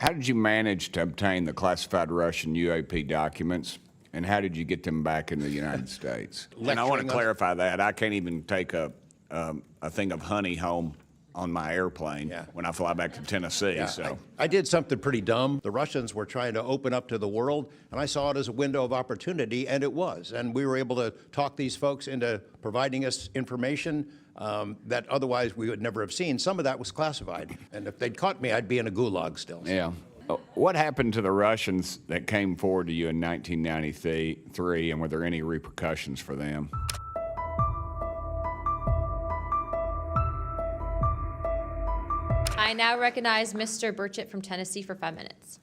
How did you manage to obtain the classified Russian UAP documents, and how did you get them back in the United States? And I want to clarify that. I can't even take a thing of honey home on my airplane when I fly back to Tennessee. Yeah, so I did something pretty dumb. The Russians were trying to open up to the world, and I saw it as a window of opportunity, and it was. And we were able to talk these folks into providing us information that otherwise we would never have seen. Some of that was classified, and if they'd caught me, I'd be in a gulag still. Yeah. What happened to the Russians that came forward to you in 1993, and were there any repercussions for them? I now recognize Mr. Burchett from Tennessee for 5 minutes.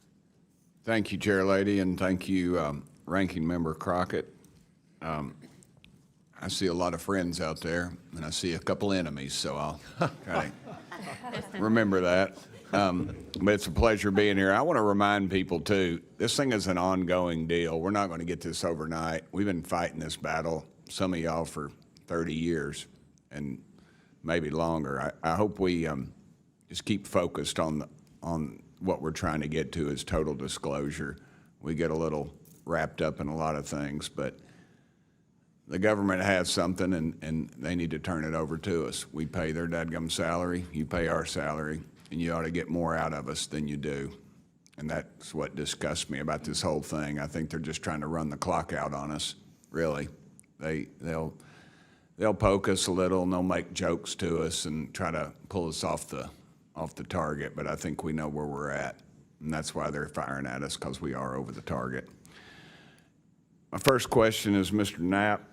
Thank you, Chair Lady, and thank you, Ranking Member Crockett. I see a lot of friends out there, and I see a couple enemies, so I'll kind of remember that. But it's a pleasure being here. I want to remind people, too, this thing is an ongoing deal. We're not going to get this overnight. We've been fighting this battle, some of y'all, for 30 years and maybe longer. I hope we just keep focused on what we're trying to get to is total disclosure. We get a little wrapped up in a lot of things, but the government has something, and they need to turn it over to us. We pay their dadgum salary, you pay our salary, and you ought to get more out of us than you do. And that's what disgusts me about this whole thing. I think they're just trying to run the clock out on us, really. They'll poke us a little, and they'll make jokes to us and try to pull us off the target, but I think we know where we're at, and that's why they're firing at us, because we are over the target. My first question is, Mr. Knapp,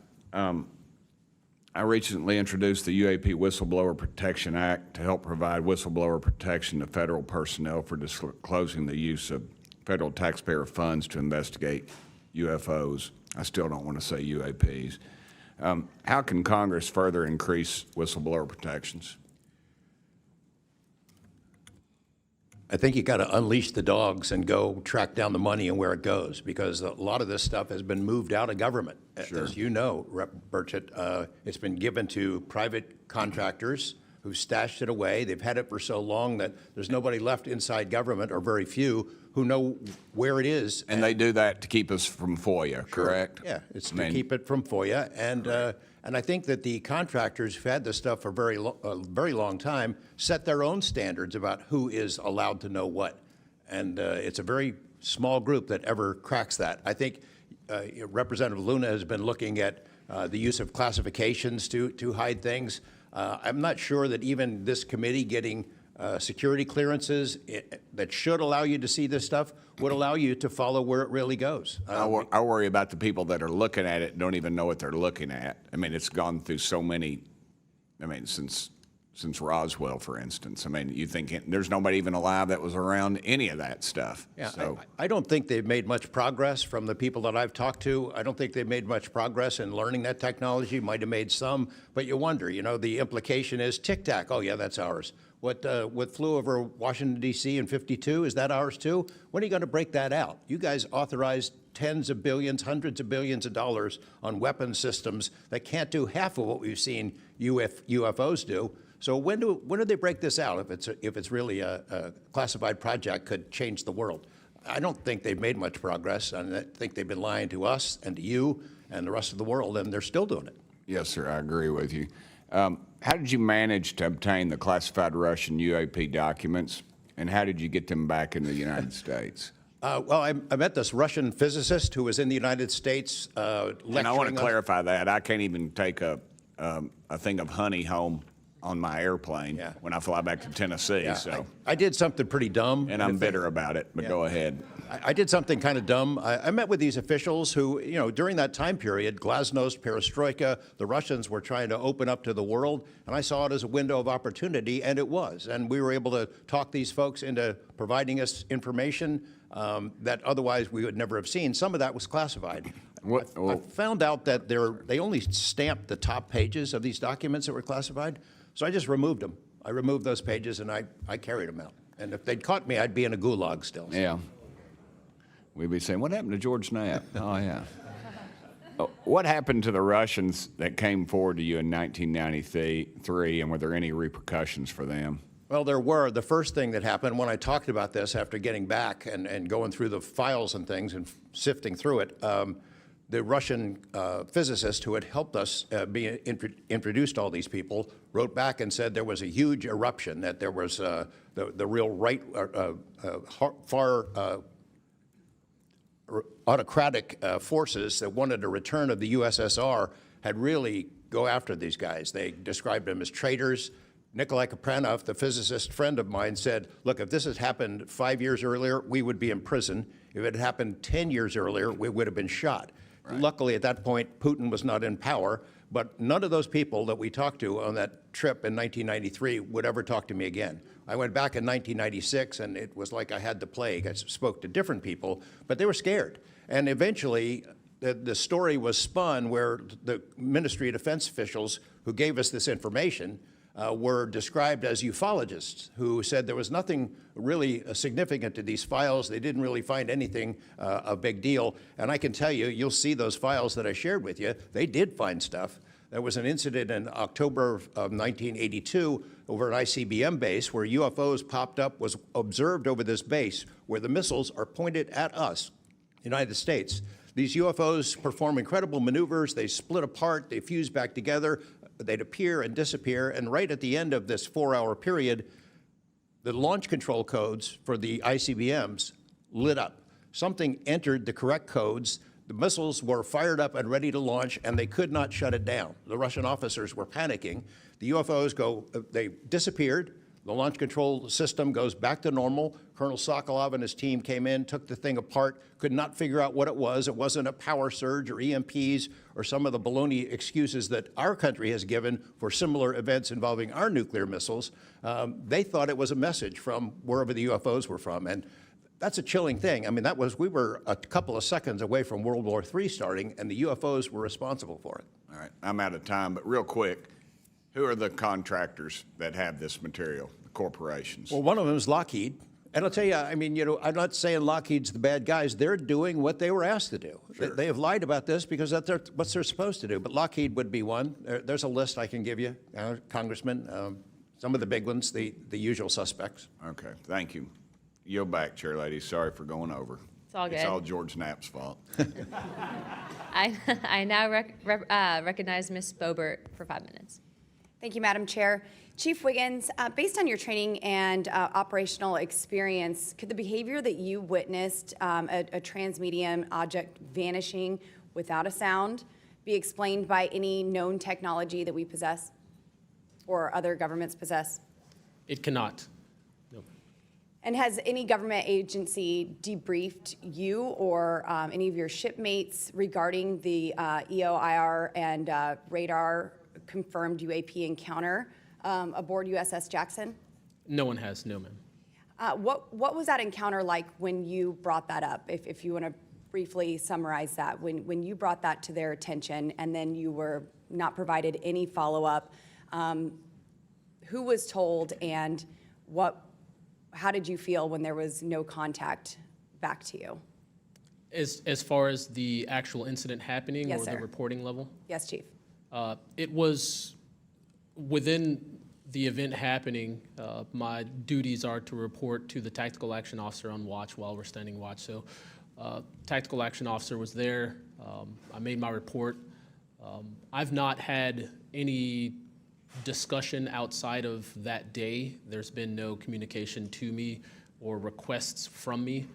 I recently introduced the UAP Whistleblower Protection Act to help provide whistleblower protection to federal personnel for disclosing the use of federal taxpayer funds to investigate UFOs. I still don't want to say UAPs. How can Congress further increase whistleblower protections? I think you got to unleash the dogs and go track down the money and where it goes, because a lot of this stuff has been moved out of government. Sure. As you know, Rep. Burchett, it's been given to private contractors who stashed it away. They've had it for so long that there's nobody left inside government, or very few, who know where it is. And they do that to keep us from FOIA, correct? Yeah, it's to keep it from FOIA. And I think that the contractors who've had this stuff for a very long time set their own standards about who is allowed to know what. And it's a very small group that ever cracks that. I think Representative Luna has been looking at the use of classifications to hide things. I'm not sure that even this committee getting security clearances that should allow you to see this stuff would allow you to follow where it really goes. I worry about the people that are looking at it and don't even know what they're looking at. I mean, it's gone through so many, I mean, since Roswell, for instance. I mean, you think there's nobody even alive that was around any of that stuff. Yeah, so. I don't think they've made much progress from the people that I've talked to. I don't think they've made much progress in learning that technology. Might have made some, but you wonder, you know, the implication is tic-tac. Oh, yeah, that's ours. What flew over Washington, D.C. in '52, is that ours too? When are you going to break that out? You guys authorized tens of billions, hundreds of billions of dollars on weapon systems that can't do half of what we've seen UFOs do. So when do they break this out? If it's really a classified project could change the world. I don't think they've made much progress, and I think they've been lying to us and to you and the rest of the world, and they're still doing it. Yes, sir, I agree with you. How did you manage to obtain the classified Russian UAP documents, and how did you get them back in the United States? Well, I met this Russian physicist who was in the United States lecturing. And I want to clarify that. I can't even take a thing of honey home on my airplane when I fly back to Tennessee. Yeah, so I did something pretty dumb. And I'm bitter about it, but go ahead. I did something kind of dumb. I met with these officials who, you know, during that time period, glasnost, perestroika, the Russians were trying to open up to the world, and I saw it as a window of opportunity, and it was. And we were able to talk these folks into providing us information that otherwise we would never have seen. Some of that was classified. I found out that they only stamped the top pages of these documents that were classified, so I just removed them. I removed those pages, and I carried them out. And if they'd caught me, I'd be in a gulag still. Yeah. We'd be saying, what happened to George Knapp? Oh, yeah. What happened to the Russians that came forward to you in 1993, and were there any repercussions for them? Well, there were. The first thing that happened when I talked about this after getting back and going through the files and things and sifting through it, the Russian physicist who had helped us introduced all these people wrote back and said there was a huge eruption, that there was the real right, far autocratic forces that wanted a return of the USSR had really go after these guys. They described them as traitors. Nikolai Kapranov, the physicist friend of mine, said, look, if this had happened 5 years earlier, we would be in prison. If it had happened 10 years earlier, we would have been shot. Right. Luckily, at that point, Putin was not in power, but none of those people that we talked to on that trip in 1993 would ever talk to me again. I went back in 1996, and it was like I had the plague. I spoke to different people, but they were scared. And eventually, the story was spun where the Ministry of Defense officials who gave us this information were described as ufologists who said there was nothing really significant to these files. They didn't really find anything a big deal. And I can tell you, you'll see those files that I shared with you, they did find stuff. There was an incident in October of 1982 over an ICBM base where UFOs popped up, was observed over this base where the missiles are pointed at us, United States. These UFOs perform incredible maneuvers. They split apart, they fuse back together. They'd appear and disappear, and right at the end of this 4-hour period, the launch control codes for the ICBMs lit up. Something entered the correct codes, the missiles were fired up and ready to launch, and they could not shut it down. The Russian officers were panicking. The UFOs they disappeared. The launch control system goes back to normal. Colonel Sokolov and his team came in, took the thing apart, could not figure out what it was. It wasn't a power surge or EMPs or some of the baloney excuses that our country has given for similar events involving our nuclear missiles. They thought it was a message from wherever the UFOs were from. And that's a chilling thing. I mean, we were a couple of seconds away from World War III starting, and the UFOs were responsible for it. All right, I'm out of time, but real quick, who are the contractors that have this material, the corporations? Well, one of them is Lockheed. And I'll tell you, I mean, I'm not saying Lockheed's the bad guys. They're doing what they were asked to do. Sure. They have lied about this because that's what they're supposed to do. But Lockheed would be one. There's a list I can give you, Congressman. Some of the big ones, the usual suspects. Okay, thank you. Yield back, Chair Lady. Sorry for going over. It's all good. It's all George Knapp's fault. I now recognize Ms. Boebert for 5 minutes. Thank you, Madam Chair. Chief Wiggins, based on your training and operational experience, could the behavior that you witnessed, a transmedium object vanishing without a sound, be explained by any known technology that we possess or other governments possess? It cannot. No. And has any government agency debriefed you or any of your shipmates regarding the EOIR and radar confirmed UAP encounter aboard USS Jackson? No one has, no, ma'am. What was that encounter like when you brought that up? If you want to briefly summarize that, when you brought that to their attention and then you were not provided any follow-up, who was told and how did you feel when there was no contact back to you? As far as the actual incident happening Yes, or sir. the reporting level? Yes, Chief. It was within the event happening. My duties are to report to the tactical action officer on watch while we're standing watch. So tactical action officer was there. I made my report. I've not had any discussion outside of that day. There's been no communication to me or requests from me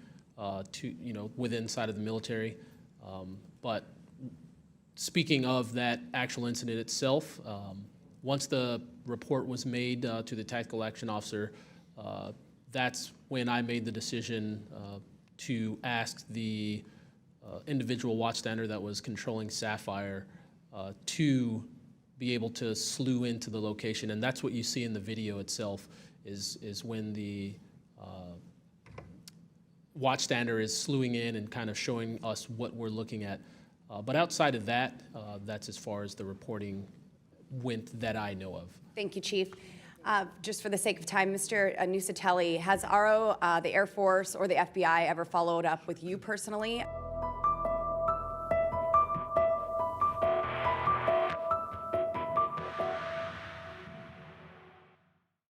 within inside of the military. But speaking of that actual incident itself, once the report was made to the tactical action officer, that's when I made the decision to ask the individual watchstander that was controlling Sapphire to be able to slew into the location. And that's what you see in the video itself, is when the watchstander is slewing in and kind of showing us what we're looking at. But outside of that, that's as far as the reporting went that I know of. Thank you, Chief. Just for the sake of time, Mr. Nusatelli, has RO, the Air Force, or the FBI ever followed up with you personally?